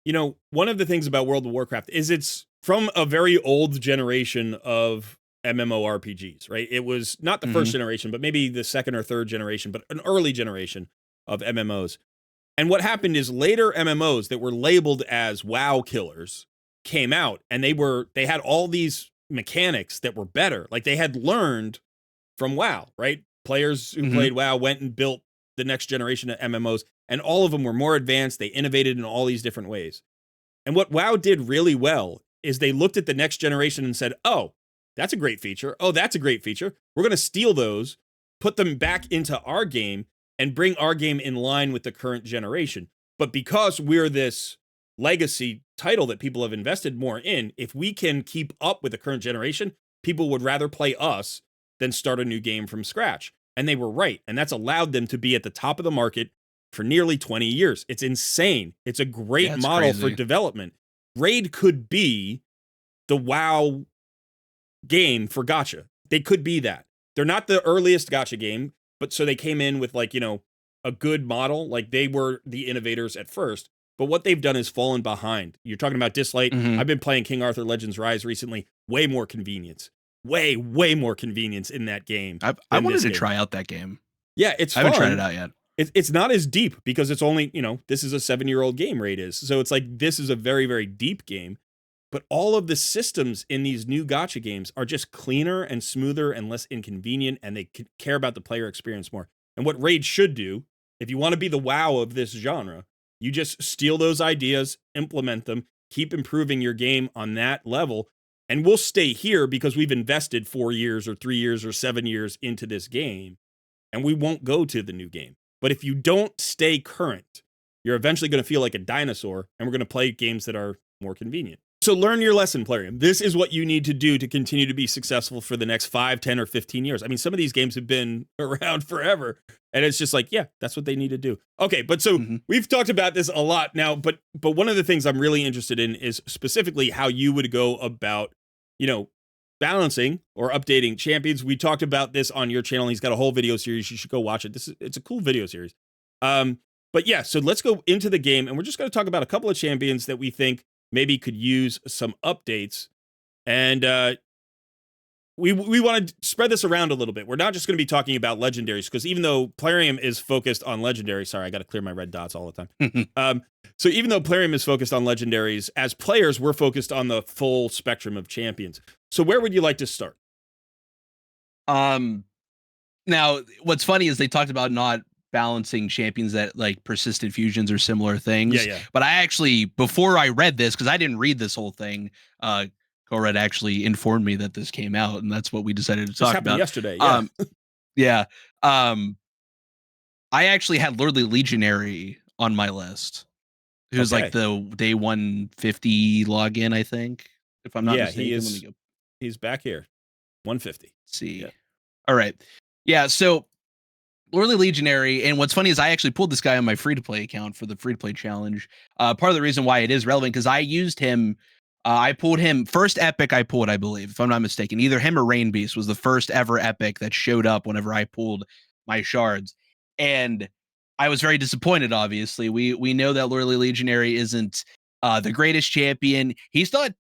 You know, one of the things about World of Warcraft is it's from a very old generation of MMORPGs, right? It was not the first generation, but maybe the second or third generation, but an early generation of MMOs. And what happened is later MMOs that were labeled as WoW killers came out, and they had all these mechanics that were better. Like they had learned from WoW, right? Players who played WoW went and built the next generation of MMOs, and all of them were more advanced. They innovated in all these different ways. And what WoW did really well is they looked at the next generation and said, oh, that's a great feature. Oh, that's a great feature. We're going to steal those, put them back into our game, and bring our game in line with the current generation. But because we're this legacy title that people have invested more in, if we can keep up with the current generation, people would rather play us than start a new game from scratch. And they were right. And that's allowed them to be at the top of the market for nearly 20 years. It's insane. It's a great model for development. Raid could be the WoW game for gacha. They could be that. They're not the earliest gacha game, but so they came in with like, you know, a good model. Like they were the innovators at first, but what they've done is fallen behind. You're talking about Dislight. I've been playing King Arthur Legends Rise recently. Way more convenience. Way more convenience in that game. I wanted to try out that game. Yeah, it's fun. I haven't tried it out yet. It's not as deep because it's only, you know, this is a 7-year-old game, Raid is. So it's like, this is a very, very deep game. But all of the systems in these new gacha games are just cleaner and smoother and less inconvenient, and they care about the player experience more. And what Raid should do, if you want to be the WoW of this genre, you just steal those ideas, implement them, keep improving your game on that level, and we'll stay here because we've invested 4 years or 3 years or 7 years into this game, and we won't go to the new game. But if you don't stay current, you're eventually going to feel like a dinosaur, and we're going to play games that are more convenient. So learn your lesson, PLARIUM. This is what you need to do to continue to be successful for the next 5, 10, or 15 years. I mean, some of these games have been around forever, and it's just like, yeah, that's what they need to do. Okay, but so we've talked about this a lot now, but one of the things I'm really interested in is specifically how you would go about, you know, balancing or updating champions. We talked about this on your channel. He's got a whole video series. You should go watch it. It's a cool video series. But yeah, so let's go into the game, and we're just going to talk about a couple of champions that we think maybe could use some updates. And we want to spread this around a little bit. We're not just going to be talking about legendaries, because even though PLARIUM is focused on legendaries, sorry, I got to clear my red dots all the time. So even though PLARIUM is focused on legendaries, as players, we're focused on the full spectrum of champions. So where would you like to start? Now, what's funny is they talked about not balancing champions that like persistent fusions or similar things. Yeah. But I actually, before I read this, because I didn't read this whole thing, Corred actually informed me that this came out, and that's what we decided to talk about yesterday. Yeah. I actually had Lordly Legionary on my list. It was like the day 150 login, I think, if I'm not mistaken. He's back here. 150. Let's see. Yeah. All right. Yeah. So Lordly Legionary, and what's funny is I actually pulled this guy on my free-to-play account for the free-to-play challenge. Part of the reason why it is relevant, because I used him, I pulled him, first epic I pulled, I believe, if I'm not mistaken. Either him or Rain Beast was the first ever epic that showed up whenever I pulled my shards. And I was very disappointed, obviously. We know that Lordly Legionary isn't the greatest champion. He's not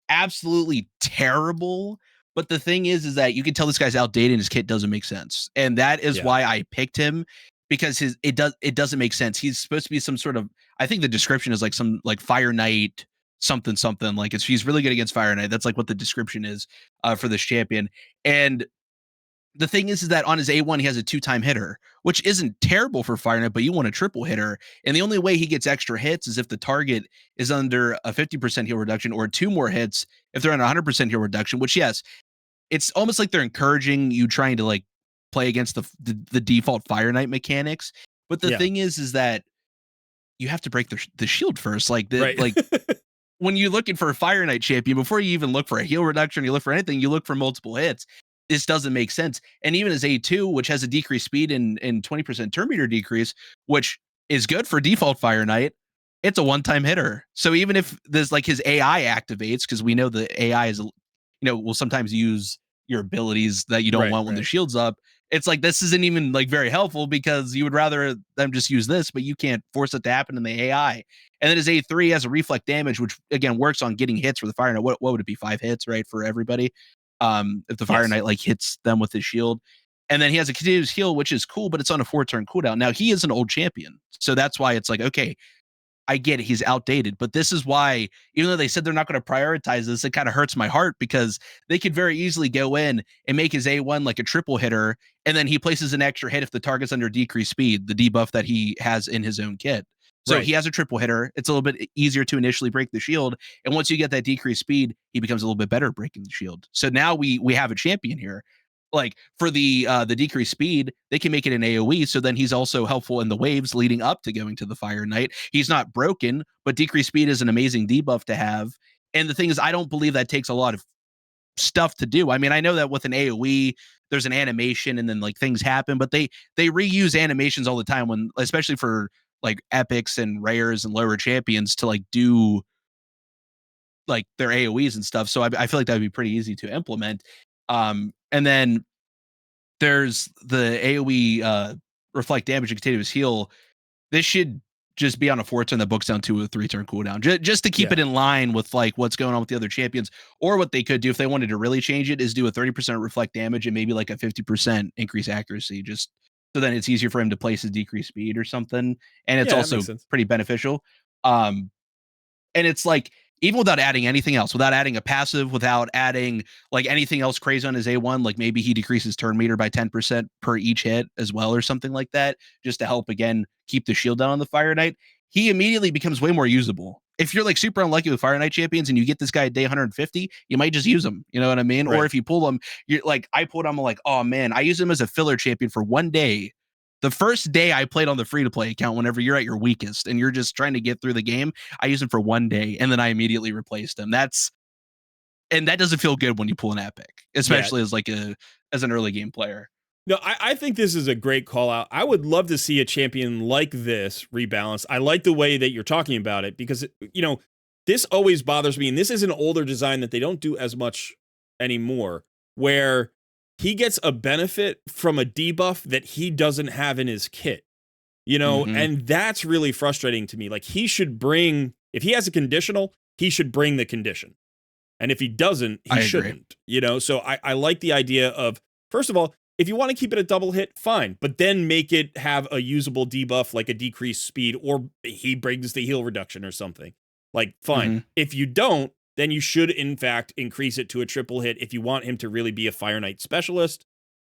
absolutely terrible. But the thing is that you can tell this guy's outdated and his kit doesn't make sense. And that is why I picked him, because it doesn't make sense. He's supposed to be some sort of, I think the description is like some like Fire Knight something. Like he's really good against Fire Knight. That's like what the description is for this champion. And the thing is that on his A1, he has a 2-time hitter, which isn't terrible for Fire Knight, but you want a triple hitter. And the only way he gets extra hits is if the target is under a 50% heal reduction, or 2 more hits if they're on 100% heal reduction, which, yes, it's almost like they're encouraging you trying to like play against the default Fire Knight mechanics. But the thing is that you have to break the shield first. Like like when you're looking for a Fire Knight champion, before you even look for a heal reduction, you look for anything, you look for multiple hits. This doesn't make sense. And even as A2, which has a decreased speed and 20% turn meter decrease, which is good for default Fire Knight, it's a 1-time hitter. So even if there's like his AI activates, because we know the AI is, will sometimes use your abilities that you don't want when the shield's up. It's like, this isn't even like very helpful, because you would rather them just use this, but you can't force it to happen in the AI. And then his A3 has a reflect damage, which again works on getting hits for the Fire Knight. What would it be? 5 hits, right? For everybody. If the Fire Knight like hits them with his shield. And then he has a continuous heal, which is cool, but it's on a 4-turn cooldown. Now he is an old champion. So that's why it's like, okay, I get it, he's outdated, but this is why, even though they said they're not going to prioritize this, it kind of hurts my heart, because they could very easily go in and make his A1 like a triple hitter, and then he places an extra hit if the target's under decreased speed, the debuff that he has in his own kit. So Right. he has a triple hitter. It's a little bit easier to initially break the shield. And once you get that decreased speed, he becomes a little bit better at breaking the shield. So now we have a champion here. Like for the decreased speed, they can make it an AoE. So then he's also helpful in the waves leading up to going to the Fire Knight. He's not broken, but decreased speed is an amazing debuff to have. And the thing is, I don't believe that takes a lot of stuff to do. I mean, I know that with an AoE, there's an animation and then like things happen, but they reuse animations all the time when, especially for like epics and rares and lower champions to like do like their AoEs and stuff. So I feel like that would be pretty easy to implement. And then there's the AoE reflect damage and continuous heal. This should just be on a 4-turn that books down to a 3-turn cooldown, just to keep it in line with like what's going on with the other champions. Or what they could do if they wanted to really change it is do a 30% reflect damage and maybe like a 50% increase accuracy, just so then it's easier for him to place his decreased speed or something. And it's also pretty beneficial. And it's like, even without adding anything else, without adding a passive, without adding like anything else crazy on his A1, like maybe he decreases turn meter by 10% per each hit as well, or something like that, just to help again keep the shield down on the Fire Knight, he immediately becomes way more usable. If you're like super unlucky with Fire Knight champions and you get this guy at day 150, you might just use him. You know what I mean? Right. Or if you pull him, you're like, I pulled him, I'm like, oh man, I use him as a filler champion for one day. The first day I played on the free-to-play account, whenever you're at your weakest and you're just trying to get through the game, I use him for one day and then I immediately replaced him. And that doesn't feel good when you pull an epic, especially as like as an early game player. No, I think this is a great call out. I would love to see a champion like this rebalance. I like the way that you're talking about it because, you know, this always bothers me. And this is an older design that they don't do as much anymore, where he gets a benefit from a debuff that he doesn't have in his kit, you know, and that's really frustrating to me. Like, he should bring, if he has a conditional, he should bring the condition. And if he doesn't, he shouldn't, you know? So I like the idea of, first of all, if you want to keep it a double hit, fine, but then make it have a usable debuff, like a decreased speed, or he brings the heal reduction or something. Like, fine. If you don't, then you should, in fact, increase it to a triple hit if you want him to really be a Fire Knight specialist.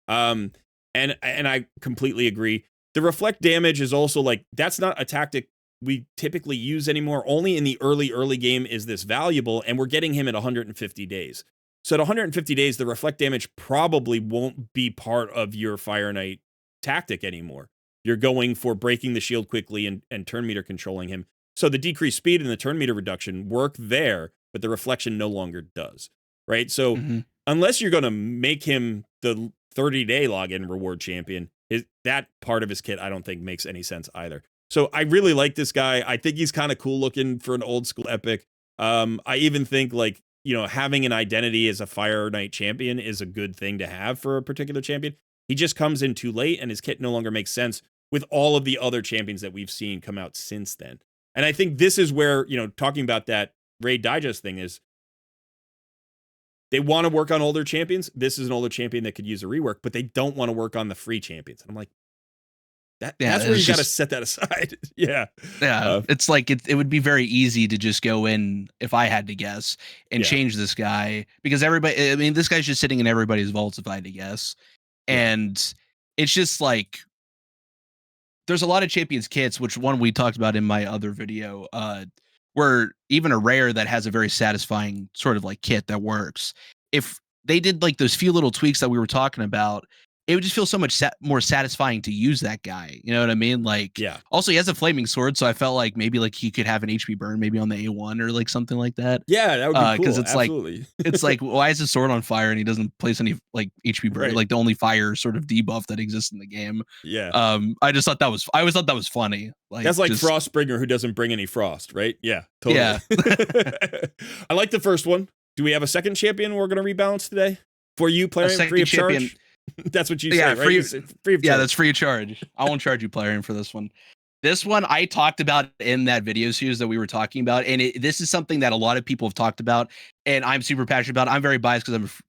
And I completely agree. The reflect damage is also like, that's not a tactic we typically use anymore. Only in the early game is this valuable, and we're getting him at 150 days. So at 150 days, the reflect damage probably won't be part of your Fire Knight tactic anymore. You're going for breaking the shield quickly and turn meter controlling him. So the decreased speed and the turn meter reduction work there, but the reflection no longer does, right? So unless you're going to make him the 30-day login reward champion, that part of his kit I don't think makes any sense either. So I really like this guy. I think he's kind of cool looking for an old school epic. I even think, like, you know, having an identity as a Fire Knight champion is a good thing to have for a particular champion. He just comes in too late, and his kit no longer makes sense with all of the other champions that we've seen come out since then. And I think this is where, you know, talking about that Raid Digest thing is, they want to work on older champions. This is an older champion that could use a rework, but they don't want to work on the free champions. And I'm like, that's where you got to set that aside. Yeah. It's like, it would be very easy to just go in, if I had to guess, and change this guy, because everybody, I mean, this guy's just sitting in everybody's vaults, if I had to guess. And it's just like, there's a lot of champions kits, which one we talked about in my other video, where even a rare that has a very satisfying sort of like kit that works, if they did like those few little tweaks that we were talking about, it would just feel so much more satisfying to use that guy. You know what I mean? Like, also he has a flaming sword, so I felt like maybe like he could have an HP burn maybe on the A1 or like something like that. Yeah, that would be cool. Because it's absolutely. like, it's like, why is his sword on fire and he doesn't place any like HP burn, like the only fire sort of debuff that exists in the game. Yeah. I always thought that was funny. Like, that's like Frostbringer, who doesn't bring any frost, right? Yeah, totally. Yeah. I like the first one. Do we have a second champion we're going to rebalance today for you, PLARIUM, free of charge? That's what you say, right? Free of charge. That's free of charge. I won't charge you, PLARIUM, for this one. This one I talked about in that video series that we were talking about, and this is something that a lot of people have talked about, and I'm super passionate about. I'm very biased because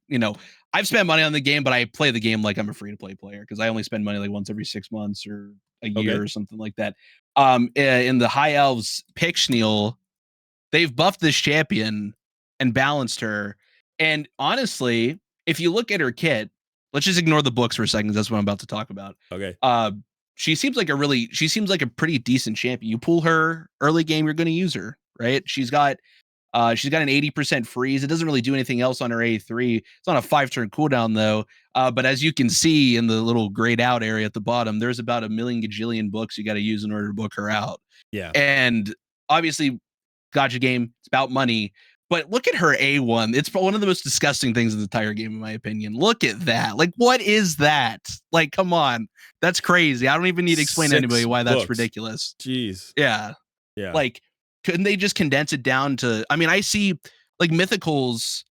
I've spent money on the game, but I play the game like I'm a free-to-play player because I only spend money like once every 6 months or a year or something like that. In the High Elves Pixneal, they've buffed this champion and balanced her, and honestly, if you look at her kit, let's just ignore the books for a second. That's what I'm about to talk about. Okay. she seems like a pretty decent champion. You pull her early game, you're going to use her, right? She's got an 80% freeze. It doesn't really do anything else on her A3. It's on a 5-turn cooldown though. But as you can see in the little grayed out area at the bottom, there's about a million gajillion books you got to use in order to book her out. Yeah. And obviously, gotcha game. It's about money. But look at her A1. It's one of the most disgusting things in the entire game, in my opinion. Look at that. Like, what is that? Like, come on. That's crazy. I don't even need to explain to anybody why that's ridiculous. Jeez. Yeah. Yeah. Like, couldn't they just condense it down to, I mean, I see like mythicals.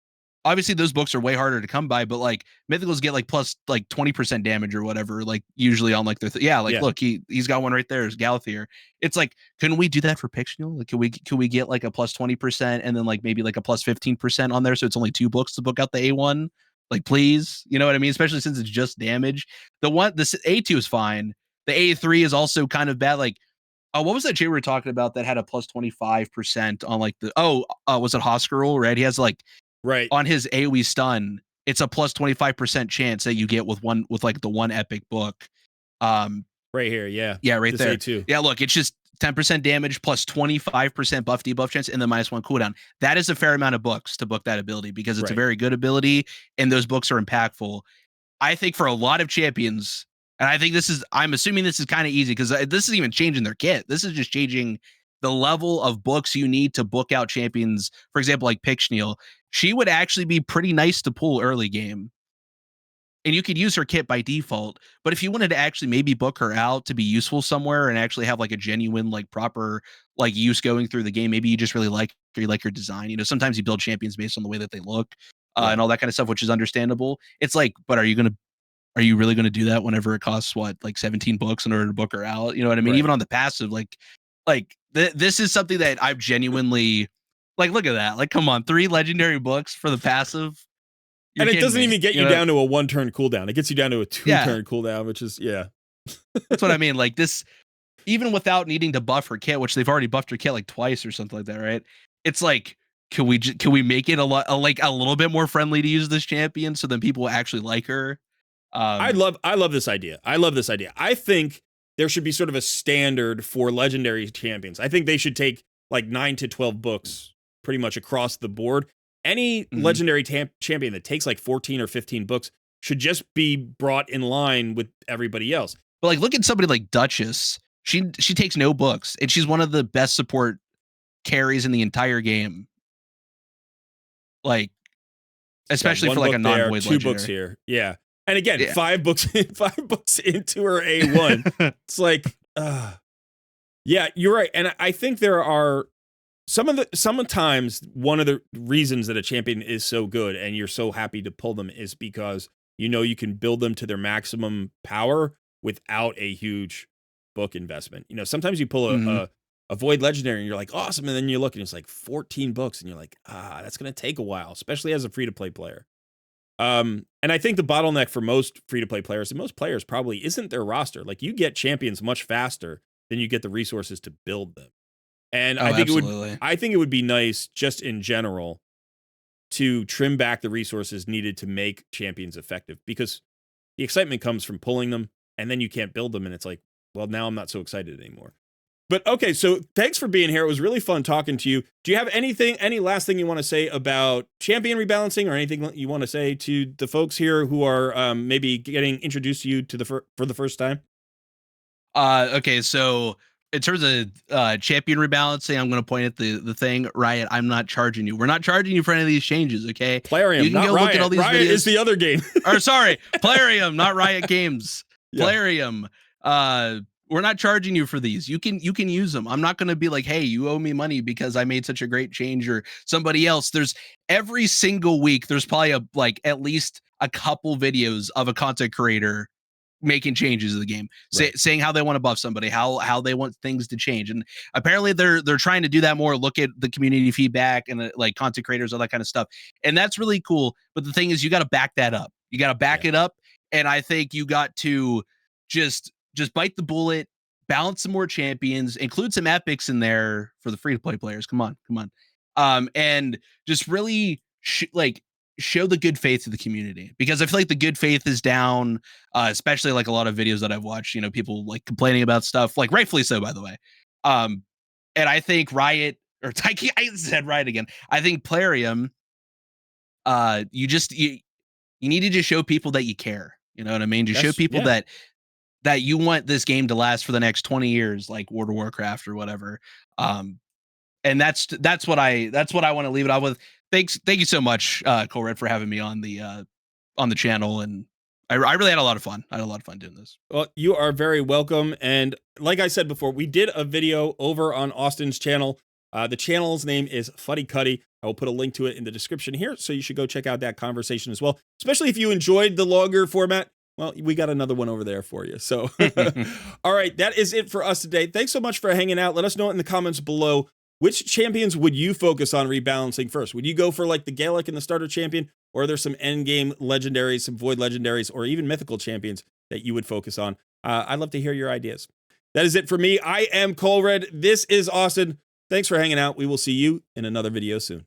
Obviously, those books are way harder to come by, but like mythicals get like plus like 20% damage or whatever, like usually on like their look, he's got one right there, is Galathier. It's like, couldn't we do that for Pictionary? Like, could we get like a plus 20% and then like maybe like a plus 15% on there, so it's only 2 books to book out the A1? Like, please, you know what I mean? Especially since it's just damage. This A2 is fine. The A3 is also kind of bad. Like, what was that Jay we were talking about that had a plus 25% on like the was it Hoskerl, right? He has like right on his AoE stun, it's a plus 25% chance that you get with like the one epic book. Right here, yeah. Yeah, right this there. A2. Yeah, look, it's just 10% damage plus 25% buff debuff chance and the -1 cooldown. That is a fair amount of books to book that ability because it's a very good ability and those books are impactful. I think for a lot of champions, and I think I'm assuming this is kind of easy because this is even changing their kit. This is just changing the level of books you need to book out champions. For example, like Pictionary, she would actually be pretty nice to pull early game. And you could use her kit by default. But if you wanted to actually maybe book her out to be useful somewhere and actually have like a genuine, like proper like use going through the game, maybe you just really like her, you like her design. You know, sometimes you build champions based on the way that they look and all that kind of stuff, which is understandable. It's like, but are you really going to do that whenever it costs what, like 17 books in order to book her out? You know what I mean? Even on the passive, this is something that I've genuinely like, look at that. Like, come on, 3 legendary books for the passive. And it doesn't even get you down to a 1-turn cooldown. It gets you down to a 2-turn cooldown, which is, That's what I mean. Like this, even without needing to buff her kit, which they've already buffed her kit like twice or something like that, right? It's like, can we make it a little bit more friendly to use this champion so then people will actually like her? I love this idea. I think there should be sort of a standard for legendary champions. I think they should take like 9 to 12 books pretty much across the board. Any legendary champion that takes like 14 or 15 books should just be brought in line with everybody else. But like, look at somebody like Duchess. She takes no books, and she's one of the best support carries in the entire game. Like, especially for like a non-void legendary. 2 books here, yeah. And again, 5 books into her A1. It's like, yeah, you're right. And I think there are sometimes one of the reasons that a champion is so good and you're so happy to pull them is because you know you can build them to their maximum power without a huge book investment. You know, sometimes you pull a void legendary and you're like, awesome, and then you look and it's like 14 books and you're like, that's gonna take a while, especially as a free-to-play player. And I think the bottleneck for most free-to-play players, and most players probably, isn't their roster. Like, you get champions much faster than you get the resources to build them. And I think it would be nice, just in general, to trim back the resources needed to make champions effective, because the excitement comes from pulling them, and then you can't build them, and it's like, well, now I'm not so excited anymore. But okay, so thanks for being here. It was really fun talking to you. Do you have any last thing you want to say about champion rebalancing, or anything you want to say to the folks here who are maybe getting introduced to you for the first time? Okay, so in terms of champion rebalancing, I'm going to point at the thing. Riot, I'm not charging you. We're not charging you for any of these changes, okay? PLARIUM, you can not go Riot. Look at all these Riot videos. Is the other game. Or sorry, PLARIUM, not Riot Games. Yeah. PLARIUM. We're not charging you for these. You can use them. I'm not going to be like, hey, you owe me money because I made such a great change, or somebody else. There's every single week, there's probably at least a couple videos of a content creator making changes to the game, saying how they want to buff somebody, how they want things to change. And apparently they're trying to do that more, look at the community feedback and like content creators, all that kind of stuff. And that's really cool. But the thing is, you got to back that up. You got to back it up. And I think you got to just bite the bullet, balance some more champions, include some epics in there for the free-to-play players. Come on. And just really show the good faith of the community, because I feel like the good faith is down, especially like a lot of videos that I've watched, you know, people like complaining about stuff, like rightfully so, by the way. And I think Riot, or I said Riot again. I think PLARIUM, you need to just show people that you care. You know what I mean? Just show people that you want this game to last for the next 20 years, like World of Warcraft or whatever. And that's what I want to leave it off with. Thank you so much, Cole Red, for having me on the channel, and I really had a lot of fun. I had a lot of fun doing this. Well, you are very welcome. And like I said before, we did a video over on Austin's channel. The channel's name is Fuddy Cuddy. I will put a link to it in the description here, so you should go check out that conversation as well, especially if you enjoyed the longer format. Well, we got another one over there for you. So, all right, that is it for us today. Thanks so much for hanging out. Let us know in the comments below, which champions would you focus on rebalancing first? Would you go for like the Gallic and the starter champion, or are there some end game legendaries, some void legendaries, or even mythical champions that you would focus on? I'd love to hear your ideas. That is it for me. I am Cole Red. This is Austin. Thanks for hanging out. We will see you in another video soon.